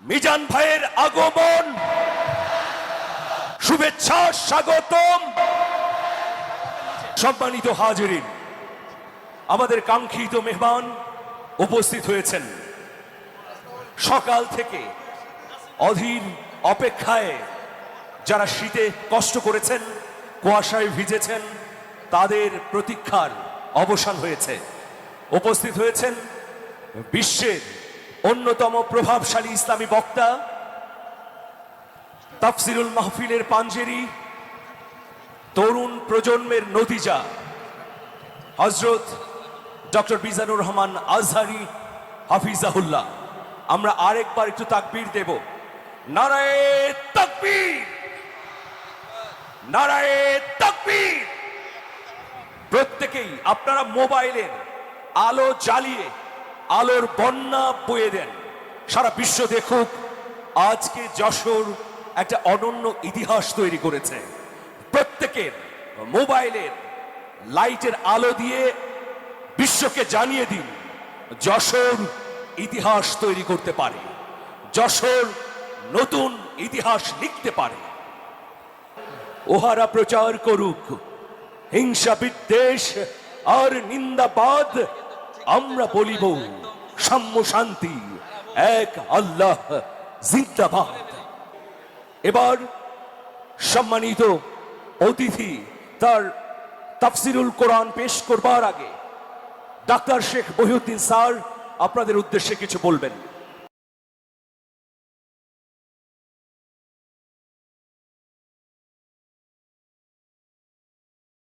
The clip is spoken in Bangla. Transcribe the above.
মিজান ভাইয়ের আগমন, শুভেচ্ছা, স্বাগতম। সম্মানিত হাজিরিন, আমাদের কাঙ্ক্ষিত মেহমান উপস্থিত হয়েছেন। সকাল থেকে অধীর অপেক্ষায় যারা শীতে কষ্ট করেছেন, কুয়াশায় ভিজেছেন, তাদের প্রতীক্ষার অবসান হয়েছে। উপস্থিত হয়েছেন বিশ্বের অন্যতম প্রভাবশালী ইসলামী বক্তা, তাফসিরুল মাহফিলের পাঞ্জেরি, তরুণ প্রজন্মের নতিজা হযরত ডক্টর মিজানুর রহমান আজহারী হাফিজাহুল্লাহ। আমরা আরেকবার একটু তাকবীর দেব। নারায়ে তাকবীর, নারায়ে তাকবীর। প্রত্যেকেই আপনারা মোবাইলের আলো জ্বালিয়ে আলোর বন্যা বয়ে দেন, সারা বিশ্ব দেখুক আজকে যশোর একটা অনন্য ইতিহাস তৈরি করেছে। প্রত্যেকের মোবাইলের লাইটের আলো দিয়ে বিশ্বকে জানিয়ে দিন যশোর ইতিহাস তৈরি করতে পারে, যশোর নতুন ইতিহাস লিখতে পারে। ওহারা প্রচার করুক হিংসা, বিদ্বেষ আর নিন্দাবাদ, আমরা বলিব সাম্য, শান্তি, এক আল্লাহ জিন্দাবাদ। এবার সম্মানিত অতিথি তার তাফসিরুল কোরআন পেশ করবার আগে ডাক্তার শেখ বহিউদ্দিন স্যার আপনাদের উদ্দেশ্যে কিছু বলবেন।